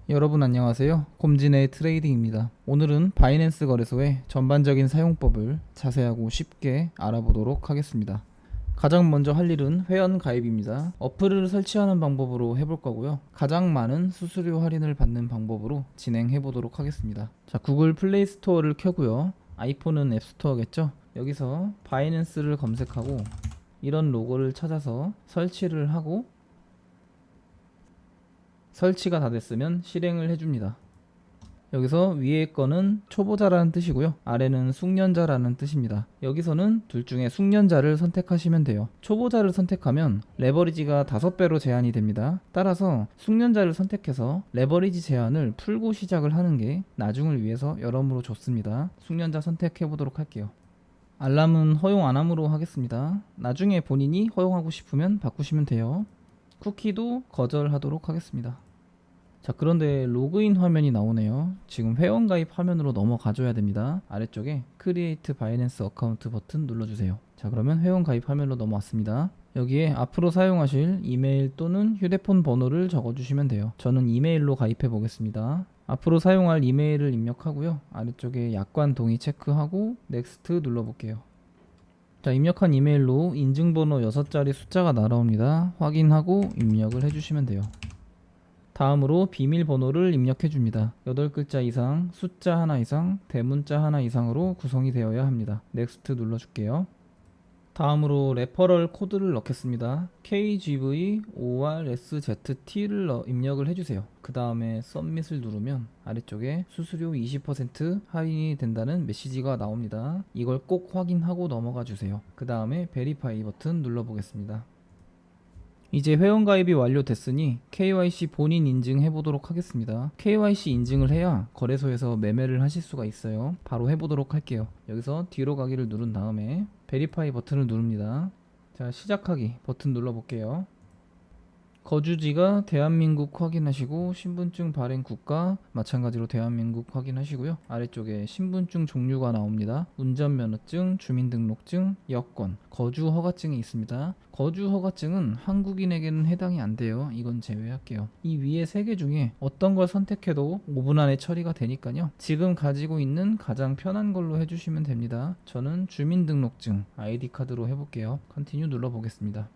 여러분 안녕하세요. 곰진의 트레이딩입니다. 오늘은 바이낸스 거래소의 전반적인 사용법을 자세하고 쉽게 알아보도록 하겠습니다. 가장 먼저 할 일은 회원 가입입니다. 어플을 설치하는 방법으로 해볼 거고요. 가장 많은 수수료 할인을 받는 방법으로 진행해 보도록 하겠습니다. 자, 구글 플레이 스토어를 켜고요. 아이폰은 앱스토어겠죠? 여기서 바이낸스를 검색하고 이런 로고를 찾아서 설치를 하고 설치가 다 됐으면 실행을 해줍니다. 여기서 위에 거는 초보자라는 뜻이고요. 아래는 숙련자라는 뜻입니다. 여기서는 둘 중에 숙련자를 선택하시면 돼요. 초보자를 선택하면 레버리지가 5배로 제한이 됩니다. 따라서 숙련자를 선택해서 레버리지 제한을 풀고 시작을 하는 게 나중을 위해서 여러모로 좋습니다. 숙련자 선택해 보도록 할게요. 알람은 허용 안함으로 하겠습니다. 나중에 본인이 허용하고 싶으면 바꾸시면 돼요. 쿠키도 거절하도록 하겠습니다. 자, 그런데 로그인 화면이 나오네요. 지금 회원 가입 화면으로 넘어가 줘야 됩니다. 아래쪽에 크리에이트 바이낸스 어카운트 버튼 눌러주세요. 자, 그러면 회원 가입 화면으로 넘어왔습니다. 여기에 앞으로 사용하실 이메일 또는 휴대폰 번호를 적어주시면 돼요. 저는 이메일로 가입해 보겠습니다. 앞으로 사용할 이메일을 입력하고요. 아래쪽에 약관 동의 체크하고 넥스트 눌러볼게요. 자, 입력한 이메일로 인증번호 6자리 숫자가 날아옵니다. 확인하고 입력을 해주시면 돼요. 다음으로 비밀번호를 입력해 줍니다. 8글자 이상, 숫자 하나 이상, 대문자 하나 이상으로 구성이 되어야 합니다. 넥스트 눌러줄게요. 다음으로 레퍼럴 코드를 넣겠습니다. KGV-ORSZT를 입력을 해주세요. 그 다음에 서밋을 누르면 아래쪽에 수수료 20% 할인이 된다는 메시지가 나옵니다. 이걸 꼭 확인하고 넘어가 주세요. 그 다음에 베리파이 버튼 눌러보겠습니다. 이제 회원가입이 완료됐으니 KYC 본인 인증해 보도록 하겠습니다. KYC 인증을 해야 거래소에서 매매를 하실 수가 있어요. 바로 해보도록 할게요. 여기서 뒤로 가기를 누른 다음에 베리파이 버튼을 누릅니다. 자, 시작하기 버튼 눌러볼게요. 거주지가 대한민국 확인하시고 신분증 발행 국가 마찬가지로 대한민국 확인하시고요. 아래쪽에 신분증 종류가 나옵니다. 운전면허증, 주민등록증, 여권, 거주 허가증이 있습니다. 거주 허가증은 한국인에게는 해당이 안 돼요. 이건 제외할게요. 이 위에 3개 중에 어떤 걸 선택해도 5분 안에 처리가 되니까요. 지금 가지고 있는 가장 편한 걸로 해주시면 됩니다. 저는 주민등록증 아이디 카드로 해볼게요. 컨티뉴 눌러보겠습니다.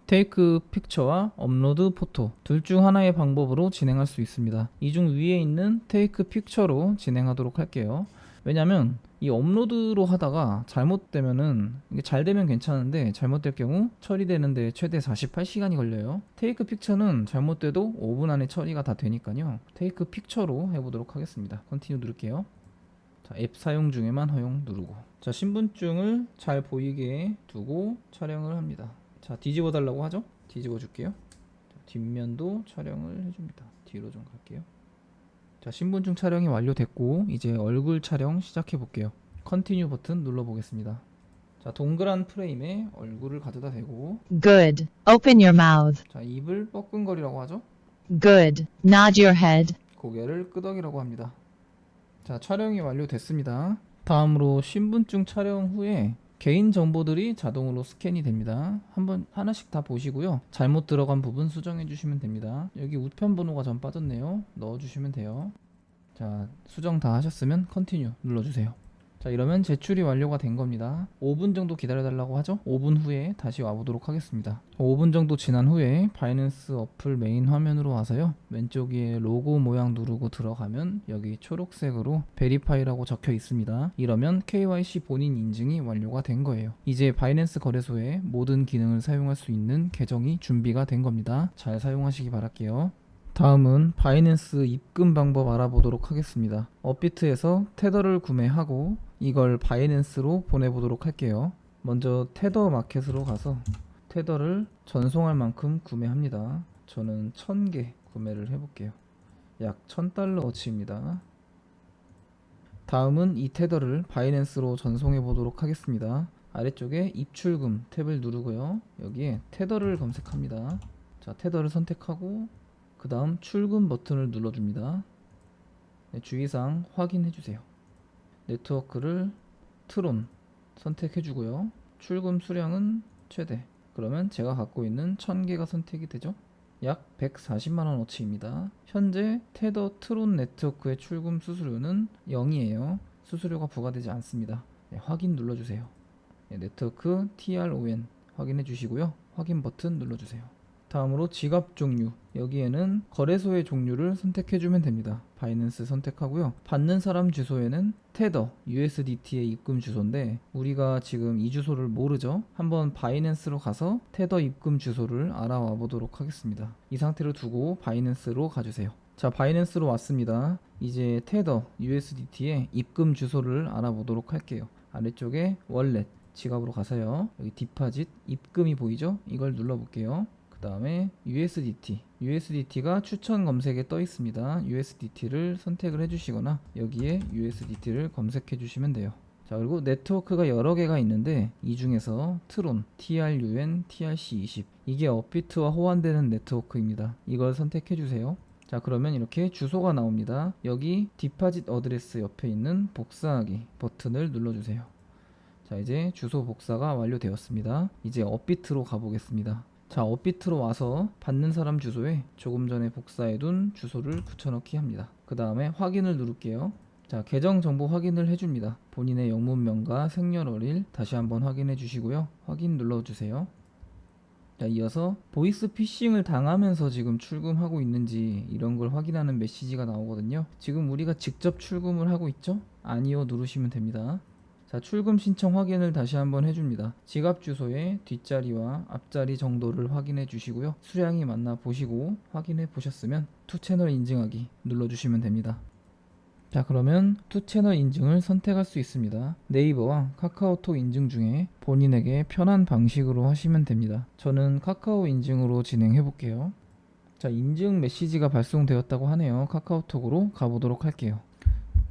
테이크 픽처와 업로드 포토 둘 중 하나의 방법으로 진행할 수 있습니다. 이 중 위에 있는 테이크 픽처로 진행하도록 할게요. 왜냐면 이 업로드로 하다가 잘못되면은 이게 잘 되면 괜찮은데 잘못될 경우 처리되는데 최대 48시간이 걸려요. 테이크 픽처는 잘못돼도 5분 안에 처리가 다 되니까요. 테이크 픽처로 해보도록 하겠습니다. 컨티뉴 누를게요. 자, 앱 사용 중에만 허용 누르고, 자, 신분증을 잘 보이게 두고 촬영을 합니다. 자, 뒤집어 달라고 하죠? 뒤집어 줄게요. 자, 뒷면도 촬영을 해줍니다. 뒤로 좀 갈게요. 자, 신분증 촬영이 완료됐고 이제 얼굴 촬영 시작해 볼게요. 컨티뉴 버튼 눌러 보겠습니다. 자, 동그란 프레임에 얼굴을 가져다 대고, Good. Open your mouth. 자, 입을 뻐끔거리라고 하죠? Good. Nod your head. 고개를 끄덕이라고 합니다. 자, 촬영이 완료됐습니다. 다음으로 신분증 촬영 후에 개인 정보들이 자동으로 스캔이 됩니다. 한번 하나씩 다 보시고요. 잘못 들어간 부분 수정해 주시면 됩니다. 여기 우편 번호가 좀 빠졌네요. 넣어 주시면 돼요. 자, 수정 다 하셨으면 컨티뉴 눌러주세요. 자, 이러면 제출이 완료가 된 겁니다. 5분 정도 기다려 달라고 하죠. 5분 후에 다시 와보도록 하겠습니다. 5분 정도 지난 후에 바이낸스 어플 메인 화면으로 와서요, 왼쪽 위에 로고 모양 누르고 들어가면 여기 초록색으로 베리파이라고 적혀 있습니다. 이러면 KYC 본인 인증이 완료가 된 거예요. 이제 바이낸스 거래소의 모든 기능을 사용할 수 있는 계정이 준비가 된 겁니다. 잘 사용하시기 바랄게요. 다음은 바이낸스 입금 방법 알아보도록 하겠습니다. 업비트에서 테더를 구매하고 이걸 바이낸스로 보내보도록 할게요. 먼저 테더 마켓으로 가서 테더를 전송할 만큼 구매합니다. 저는 1000개 구매를 해볼게요. 약 1000달러어치입니다. 다음은 이 테더를 바이낸스로 전송해 보도록 하겠습니다. 아래쪽에 입출금 탭을 누르고요, 여기에 테더를 검색합니다. 자, 테더를 선택하고 그 다음 출금 버튼을 눌러줍니다. 네, 주의사항 확인해주세요. 네트워크를 트론 선택해주고요. 출금 수량은 최대. 그러면 제가 갖고 있는 1000개가 선택이 되죠. 약 140만원어치입니다. 현재 테더 트론 네트워크의 출금 수수료는 0이에요. 수수료가 부과되지 않습니다. 네, 확인 눌러주세요. 네, 네트워크 TRON 확인해 주시고요. 확인 버튼 눌러주세요. 다음으로 지갑 종류, 여기에는 거래소의 종류를 선택해 주면 됩니다. 바이낸스 선택하고요. 받는 사람 주소에는 테더 USDT의 입금 주소인데 우리가 지금 이 주소를 모르죠. 한번 바이낸스로 가서 테더 입금 주소를 알아와 보도록 하겠습니다. 이 상태로 두고 바이낸스로 가주세요. 자, 바이낸스로 왔습니다. 이제 테더 USDT의 입금 주소를 알아보도록 할게요. 아래쪽에 월렛 지갑으로 가서요. 여기 디파짓 입금이 보이죠? 이걸 눌러볼게요. 그 다음에 USDT가 추천 검색에 떠 있습니다. USDT를 선택을 해주시거나 여기에 USDT를 검색해 주시면 돼요. 자, 그리고 네트워크가 여러 개가 있는데 이 중에서 트론, TRUN, TRC20 이게 업비트와 호환되는 네트워크입니다. 이걸 선택해 주세요. 자, 그러면 이렇게 주소가 나옵니다. 여기 디파짓 어드레스 옆에 있는 복사하기 버튼을 눌러주세요. 자, 이제 주소 복사가 완료되었습니다. 이제 업비트로 가보겠습니다. 자, 업비트로 와서 받는 사람 주소에 조금 전에 복사해둔 주소를 붙여넣기 합니다. 그 다음에 확인을 누를게요. 자, 계정 정보 확인을 해줍니다. 본인의 영문명과 생년월일 다시 한번 확인해 주시고요. 확인 눌러주세요. 자, 이어서 보이스 피싱을 당하면서 지금 출금하고 있는지 이런 걸 확인하는 메시지가 나오거든요. 지금 우리가 직접 출금을 하고 있죠? 아니요 누르시면 됩니다. 자, 출금 신청 확인을 다시 한번 해줍니다. 지갑 주소의 뒷자리와 앞자리 정도를 확인해 주시고요. 수량이 맞나 보시고 확인해 보셨으면 투 채널 인증하기 눌러주시면 됩니다. 자, 그러면 투 채널 인증을 선택할 수 있습니다. 네이버와 카카오톡 인증 중에 본인에게 편한 방식으로 하시면 됩니다. 저는 카카오 인증으로 진행해 볼게요. 자, 인증 메시지가 발송되었다고 하네요. 카카오톡으로 가보도록 할게요.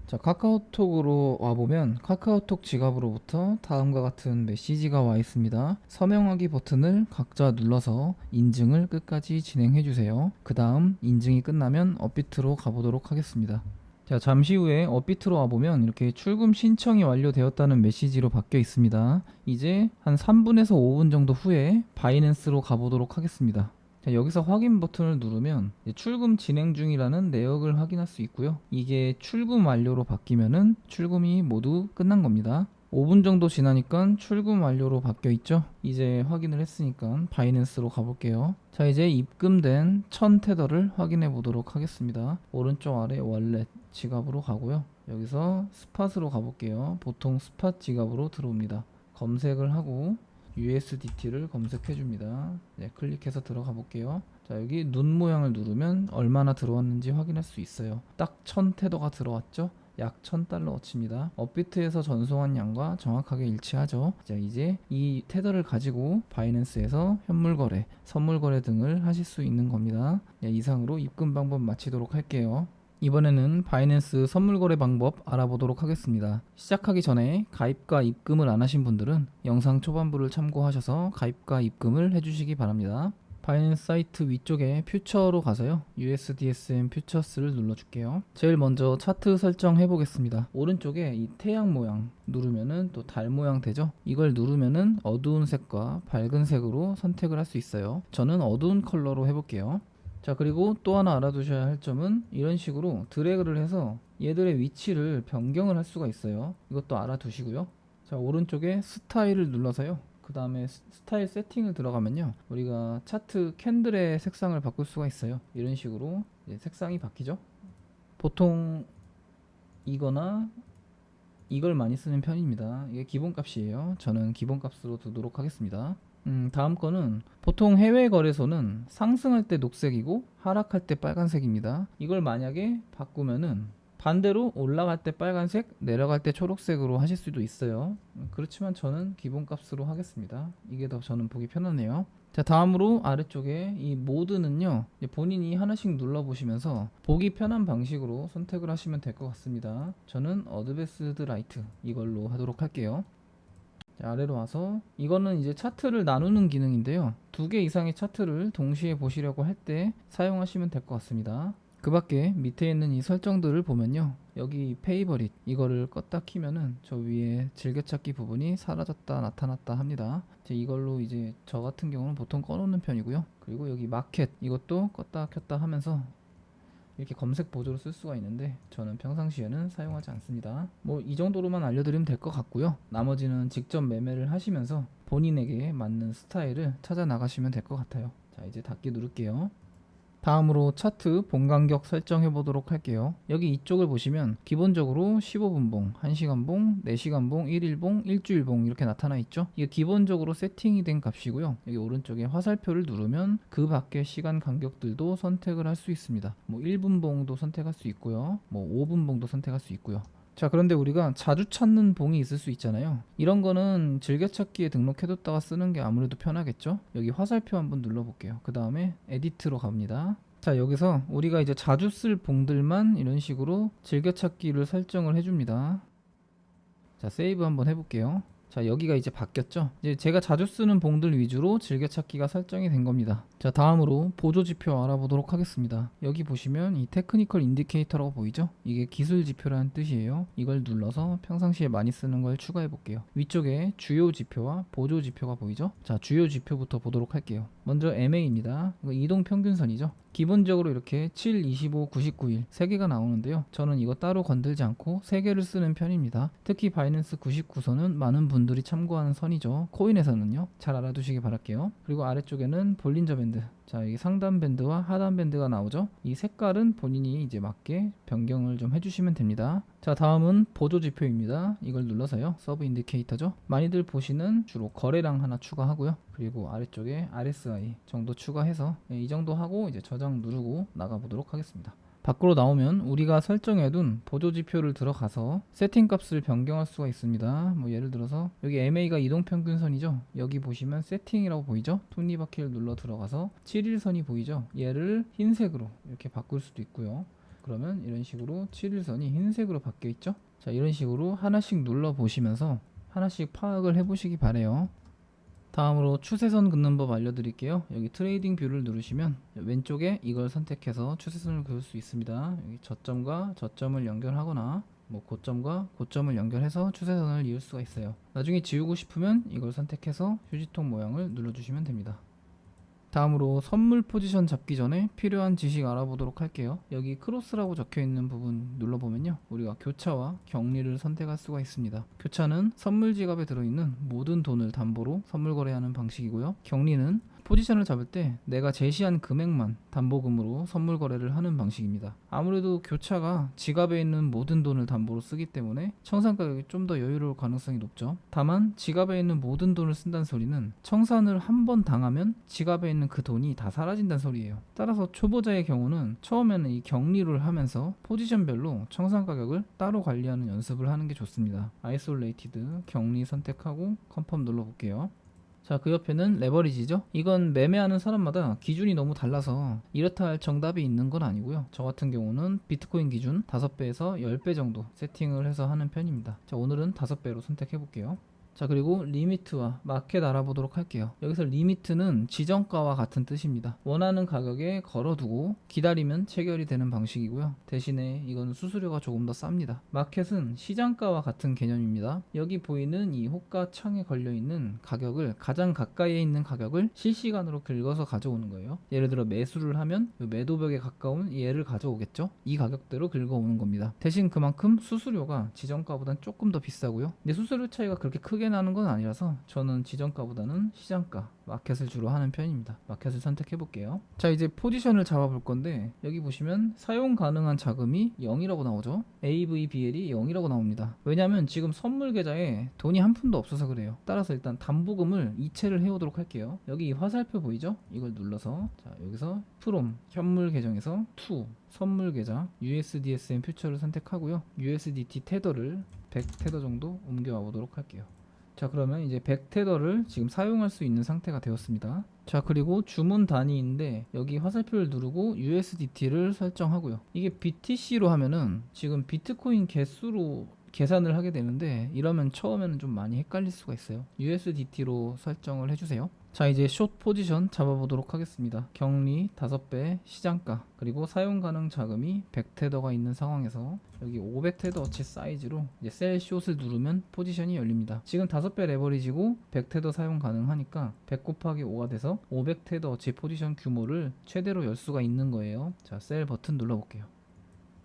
자, 카카오톡으로 와보면 카카오톡 지갑으로부터 다음과 같은 메시지가 와 있습니다. 서명하기 버튼을 각자 눌러서 인증을 끝까지 진행해주세요. 그 다음 인증이 끝나면 업비트로 가보도록 하겠습니다. 자, 잠시 후에 업비트로 와보면 이렇게 출금 신청이 완료되었다는 메시지로 바뀌어 있습니다. 이제 한 3분에서 5분 정도 후에 바이낸스로 가보도록 하겠습니다. 자, 여기서 확인 버튼을 누르면 출금 진행 중이라는 내역을 확인할 수 있고요. 이게 출금 완료로 바뀌면은 출금이 모두 끝난 겁니다. 5분 정도 지나니까 출금 완료로 바뀌어 있죠. 이제 확인을 했으니까 바이낸스로 가볼게요. 자, 이제 입금된 1000테더를 확인해 보도록 하겠습니다. 오른쪽 아래 월렛 지갑으로 가고요. 여기서 스팟으로 가볼게요. 보통 스팟 지갑으로 들어옵니다. 검색을 하고 USDT를 검색해 줍니다. 네, 클릭해서 들어가 볼게요. 자, 여기 눈 모양을 누르면 얼마나 들어왔는지 확인할 수 있어요. 딱 1000테더가 들어왔죠? 약 1000달러어치입니다. 업비트에서 전송한 양과 정확하게 일치하죠. 자, 이제 이 테더를 가지고 바이낸스에서 현물 거래, 선물 거래 등을 하실 수 있는 겁니다. 네, 이상으로 입금 방법 마치도록 할게요. 이번에는 바이낸스 선물 거래 방법 알아보도록 하겠습니다. 시작하기 전에 가입과 입금을 안 하신 분들은 영상 초반부를 참고하셔서 가입과 입금을 해주시기 바랍니다. 바이낸스 사이트 위쪽에 퓨처로 가서요. USDSM 퓨처스를 눌러줄게요. 제일 먼저 차트 설정해 보겠습니다. 오른쪽에 이 태양 모양 누르면은 또 달 모양 되죠? 이걸 누르면은 어두운 색과 밝은 색으로 선택을 할 수 있어요. 저는 어두운 컬러로 해볼게요. 자, 그리고 또 하나 알아두셔야 할 점은 이런 식으로 드래그를 해서 얘들의 위치를 변경을 할 수가 있어요. 이것도 알아두시고요. 자, 오른쪽에 스타일을 눌러서요. 그 다음에 스타일 세팅을 들어가면요, 우리가 차트 캔들의 색상을 바꿀 수가 있어요. 이런 식으로 색상이 바뀌죠. 보통 이거나 이걸 많이 쓰는 편입니다. 이게 기본값이에요. 저는 기본값으로 두도록 하겠습니다. 다음 거는 보통 해외 거래소는 상승할 때 녹색이고 하락할 때 빨간색입니다. 이걸 만약에 바꾸면은 반대로 올라갈 때 빨간색, 내려갈 때 초록색으로 하실 수도 있어요. 그렇지만 저는 기본값으로 하겠습니다. 이게 더 저는 보기 편하네요. 자, 다음으로 아래쪽에 이 모드는요, 본인이 하나씩 눌러보시면서 보기 편한 방식으로 선택을 하시면 될 것 같습니다. 저는 어드밴스드 라이트 이걸로 하도록 할게요. 자, 아래로 와서 이거는 이제 차트를 나누는 기능인데요, 2개 이상의 차트를 동시에 보시려고 할 때 사용하시면 될 것 같습니다. 그 밖에 밑에 있는 이 설정들을 보면요, 여기 페이버릿 이거를 껐다 키면은 저 위에 즐겨찾기 부분이 사라졌다 나타났다 합니다. 이걸로 이제 저 같은 경우는 보통 꺼놓는 편이고요. 그리고 여기 마켓 이것도 껐다 켰다 하면서 이렇게 검색 보조로 쓸 수가 있는데 저는 평상시에는 사용하지 않습니다. 뭐 이 정도로만 알려드리면 될 것 같고요. 나머지는 직접 매매를 하시면서 본인에게 맞는 스타일을 찾아 나가시면 될 것 같아요. 자, 이제 닫기 누를게요. 다음으로 차트 봉간격 설정해 보도록 할게요. 여기 이쪽을 보시면 기본적으로 15분봉, 1시간봉, 4시간봉, 1일봉, 일주일봉 이렇게 나타나 있죠. 이게 기본적으로 세팅이 된 값이고요. 여기 오른쪽에 화살표를 누르면 그 밖의 시간 간격들도 선택을 할 수 있습니다. 뭐 1분봉도 선택할 수 있고요. 뭐 5분봉도 선택할 수 있고요. 자, 그런데 우리가 자주 찾는 봉이 있을 수 있잖아요. 이런 거는 즐겨찾기에 등록해뒀다가 쓰는 게 아무래도 편하겠죠. 여기 화살표 한번 눌러볼게요. 그 다음에 에디트로 갑니다. 자, 여기서 우리가 이제 자주 쓸 봉들만 이런 식으로 즐겨찾기를 설정을 해줍니다. 자, 세이브 한번 해볼게요. 자, 여기가 이제 바뀌었죠. 이제 제가 자주 쓰는 봉들 위주로 즐겨찾기가 설정이 된 겁니다. 자, 다음으로 보조 지표 알아보도록 하겠습니다. 여기 보시면 이 테크니컬 인디케이터라고 보이죠? 이게 기술 지표라는 뜻이에요. 이걸 눌러서 평상시에 많이 쓰는 걸 추가해 볼게요. 위쪽에 주요 지표와 보조 지표가 보이죠? 자, 주요 지표부터 보도록 할게요. 먼저 MA입니다. 이거 이동 평균선이죠. 기본적으로 이렇게 7, 25, 99일 3개가 나오는데요. 저는 이거 따로 건들지 않고 3개를 쓰는 편입니다. 특히 바이낸스 99선은 많은 분들이 참고하는 선이죠. 코인에서는요. 잘 알아두시기 바랄게요. 그리고 아래쪽에는 볼린저 밴드. 자, 여기 상단 밴드와 하단 밴드가 나오죠. 이 색깔은 본인이 이제 맞게 변경을 좀 해주시면 됩니다. 자, 다음은 보조 지표입니다. 이걸 눌러서요. 서브 인디케이터죠. 많이들 보시는 주로 거래량 하나 추가하고요. 그리고 아래쪽에 RSI 정도 추가해서 이 정도 하고 이제 저장 누르고 나가보도록 하겠습니다. 밖으로 나오면 우리가 설정해둔 보조 지표를 들어가서 세팅 값을 변경할 수가 있습니다. 뭐 예를 들어서 여기 MA가 이동평균선이죠. 여기 보시면 세팅이라고 보이죠. 톱니바퀴를 눌러 들어가서 7일선이 보이죠. 얘를 흰색으로 이렇게 바꿀 수도 있고요. 그러면 이런 식으로 7일선이 흰색으로 바뀌어 있죠. 자, 이런 식으로 하나씩 눌러 보시면서 하나씩 파악을 해 보시기 바래요. 다음으로 추세선 긋는 법 알려드릴게요. 여기 트레이딩 뷰를 누르시면 왼쪽에 이걸 선택해서 추세선을 그을 수 있습니다. 여기 저점과 저점을 연결하거나 뭐 고점과 고점을 연결해서 추세선을 이을 수가 있어요. 나중에 지우고 싶으면 이걸 선택해서 휴지통 모양을 눌러주시면 됩니다. 다음으로 선물 포지션 잡기 전에 필요한 지식 알아보도록 할게요. 여기 크로스라고 적혀있는 부분 눌러보면요, 우리가 교차와 격리를 선택할 수가 있습니다. 교차는 선물 지갑에 들어있는 모든 돈을 담보로 선물 거래하는 방식이고요. 격리는 포지션을 잡을 때 내가 제시한 금액만 담보금으로 선물 거래를 하는 방식입니다. 아무래도 교차가 지갑에 있는 모든 돈을 담보로 쓰기 때문에 청산 가격이 좀 더 여유로울 가능성이 높죠. 다만 지갑에 있는 모든 돈을 쓴다는 소리는 청산을 한 번 당하면 지갑에 있는 그 돈이 다 사라진다는 소리예요. 따라서 초보자의 경우는 처음에는 이 격리를 하면서 포지션별로 청산 가격을 따로 관리하는 연습을 하는 게 좋습니다. 아이솔레이티드 격리 선택하고 컨펌 눌러볼게요. 자, 그 옆에는 레버리지죠. 이건 매매하는 사람마다 기준이 너무 달라서 이렇다 할 정답이 있는 건 아니고요. 저 같은 경우는 비트코인 기준 5배에서 10배 정도 세팅을 해서 하는 편입니다. 자, 오늘은 5배로 선택해 볼게요. 자, 그리고 리미트와 마켓 알아보도록 할게요. 여기서 리미트는 지정가와 같은 뜻입니다. 원하는 가격에 걸어두고 기다리면 체결이 되는 방식이고요. 대신에 이건 수수료가 조금 더 쌉니다. 마켓은 시장가와 같은 개념입니다. 여기 보이는 이 호가 창에 걸려있는 가격을, 가장 가까이에 있는 가격을 실시간으로 긁어서 가져오는 거예요. 예를 들어 매수를 하면 매도벽에 가까운 얘를 가져오겠죠. 이 가격대로 긁어오는 겁니다. 대신 그만큼 수수료가 지정가보단 조금 더 비싸고요. 근데 수수료 차이가 그렇게 크게 나는 건 아니라서 저는 지정가보다는 시장가 마켓을 주로 하는 편입니다. 마켓을 선택해 볼게요. 자, 이제 포지션을 잡아 볼 건데 여기 보시면 사용 가능한 자금이 0이라고 나오죠. AVBL이 0이라고 나옵니다. 왜냐하면 지금 선물 계좌에 돈이 한 푼도 없어서 그래요. 따라서 일단 담보금을 이체를 해오도록 할게요. 여기 이 화살표 보이죠? 이걸 눌러서 자, 여기서 프롬 현물 계정에서 to 선물 계좌 USDSM 퓨처를 선택하고요. USDT 테더를 100 테더 정도 옮겨와 보도록 할게요. 자, 그러면 이제 100테더를 지금 사용할 수 있는 상태가 되었습니다. 자, 그리고 주문 단위인데 여기 화살표를 누르고 USDT를 설정하고요. 이게 BTC로 하면은 지금 비트코인 개수로 계산을 하게 되는데 이러면 처음에는 좀 많이 헷갈릴 수가 있어요. USDT로 설정을 해주세요. 자, 이제 숏 포지션 잡아보도록 하겠습니다. 격리 5배, 시장가, 그리고 사용 가능 자금이 100테더가 있는 상황에서 여기 500테더어치 사이즈로 이제 셀 숏을 누르면 포지션이 열립니다. 지금 5배 레버리지고 100테더 사용 가능하니까 100 곱하기 5가 돼서 500테더어치 포지션 규모를 최대로 열 수가 있는 거예요. 자, 셀 버튼 눌러볼게요.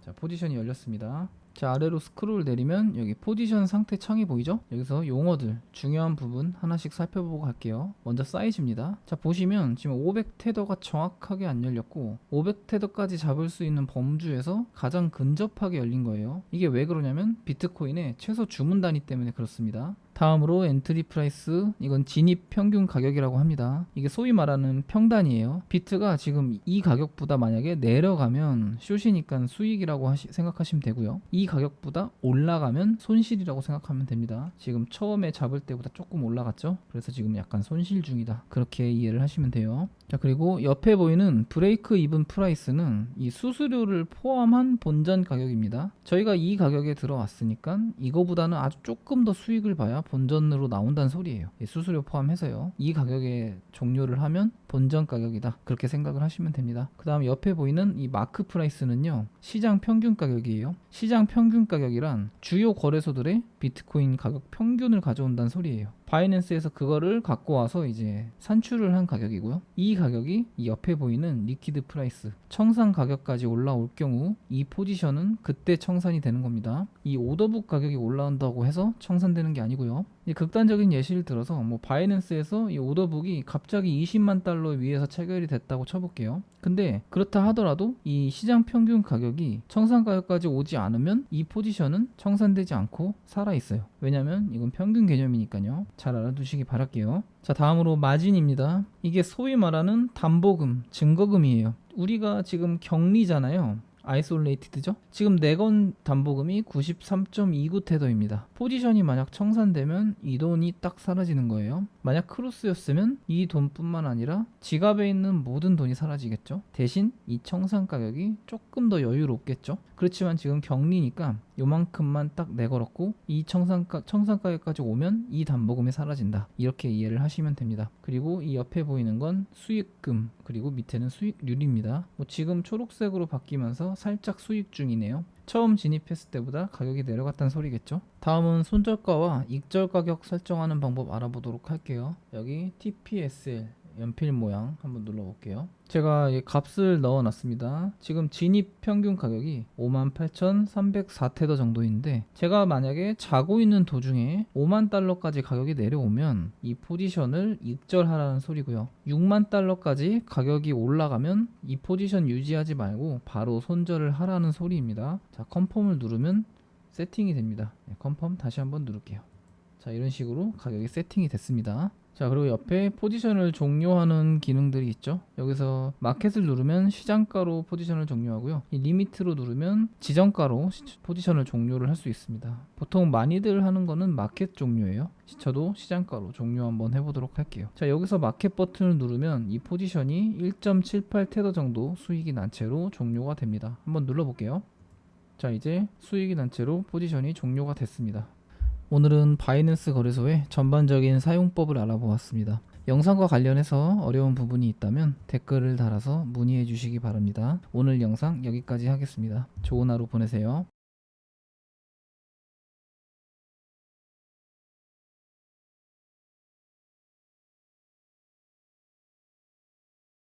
자, 포지션이 열렸습니다. 자, 아래로 스크롤 내리면 여기 포지션 상태 창이 보이죠? 여기서 용어들 중요한 부분 하나씩 살펴보고 갈게요. 먼저 사이즈입니다. 자, 보시면 지금 500테더가 정확하게 안 열렸고 500테더까지 잡을 수 있는 범주에서 가장 근접하게 열린 거예요. 이게 왜 그러냐면 비트코인의 최소 주문 단위 때문에 그렇습니다. 다음으로 엔트리 프라이스, 이건 진입 평균 가격이라고 합니다. 이게 소위 말하는 평단이에요. 비트가 지금 이 가격보다 만약에 내려가면 숏이니까 수익이라고 생각하시면 되고요. 이 가격보다 올라가면 손실이라고 생각하면 됩니다. 지금 처음에 잡을 때보다 조금 올라갔죠? 그래서 지금 약간 손실 중이다. 그렇게 이해를 하시면 돼요. 자, 그리고 옆에 보이는 브레이크 이븐 프라이스는 이 수수료를 포함한 본전 가격입니다. 저희가 이 가격에 들어왔으니까 이거보다는 아주 조금 더 수익을 봐야 본전으로 나온다는 소리예요. 수수료 포함해서요. 이 가격에 종료를 하면 본전 가격이다. 그렇게 생각을 하시면 됩니다. 그 다음 옆에 보이는 이 마크 프라이스는요, 시장 평균 가격이에요. 시장 평균 가격이란 주요 거래소들의 비트코인 가격 평균을 가져온다는 소리예요. 바이낸스에서 그거를 갖고 와서 이제 산출을 한 가격이고요. 이 가격이 이 옆에 보이는 리퀴드 프라이스, 청산 가격까지 올라올 경우 이 포지션은 그때 청산이 되는 겁니다. 이 오더북 가격이 올라온다고 해서 청산되는 게 아니고요. 극단적인 예시를 들어서 뭐 바이낸스에서 이 오더북이 갑자기 20만 달러 위에서 체결이 됐다고 쳐볼게요. 근데 그렇다 하더라도 이 시장 평균 가격이 청산 가격까지 오지 않으면 이 포지션은 청산되지 않고 살아있어요. 왜냐면 이건 평균 개념이니까요. 잘 알아두시기 바랄게요. 자, 다음으로 마진입니다. 이게 소위 말하는 담보금, 증거금이에요. 우리가 지금 격리잖아요. 아이솔레이티드죠? 지금 내건 담보금이 93.29테더입니다. 포지션이 만약 청산되면 이 돈이 딱 사라지는 거예요. 만약 크루스였으면 이 돈뿐만 아니라 지갑에 있는 모든 돈이 사라지겠죠? 대신 이 청산 가격이 조금 더 여유롭겠죠? 그렇지만 지금 격리니까 요만큼만 딱 내걸었고 이 청산 가격까지 오면 이 담보금이 사라진다. 이렇게 이해를 하시면 됩니다. 그리고 이 옆에 보이는 건 수익금, 그리고 밑에는 수익률입니다. 지금 초록색으로 바뀌면서 살짝 수익 중이네요. 처음 진입했을 때보다 가격이 내려갔다는 소리겠죠. 다음은 손절가와 익절 가격 설정하는 방법 알아보도록 할게요. 여기 TPSL 연필 모양 한번 눌러볼게요. 제가 값을 넣어놨습니다. 지금 진입 평균 가격이 58,304테더 정도인데 제가 만약에 자고 있는 도중에 5만 달러까지 가격이 내려오면 이 포지션을 익절하라는 소리고요. 6만 달러까지 가격이 올라가면 이 포지션 유지하지 말고 바로 손절을 하라는 소리입니다. 자, 컨펌을 누르면 세팅이 됩니다. 컨펌 다시 한번 누를게요. 자, 이런 식으로 가격이 세팅이 됐습니다. 자, 그리고 옆에 포지션을 종료하는 기능들이 있죠. 여기서 마켓을 누르면 시장가로 포지션을 종료하고요. 이 리미트로 누르면 지정가로 포지션을 종료를 할 수 있습니다. 보통 많이들 하는 거는 마켓 종료예요. 저도 시장가로 종료 한번 해보도록 할게요. 자, 여기서 마켓 버튼을 누르면 이 포지션이 1.78테더 정도 수익이 난 채로 종료가 됩니다. 한번 눌러볼게요. 자, 이제 수익이 난 채로 포지션이 종료가 됐습니다. 오늘은 바이낸스 거래소의 전반적인 사용법을 알아보았습니다. 영상과 관련해서 어려운 부분이 있다면 댓글을 달아서 문의해 주시기 바랍니다. 오늘 영상 여기까지 하겠습니다. 좋은 하루 보내세요.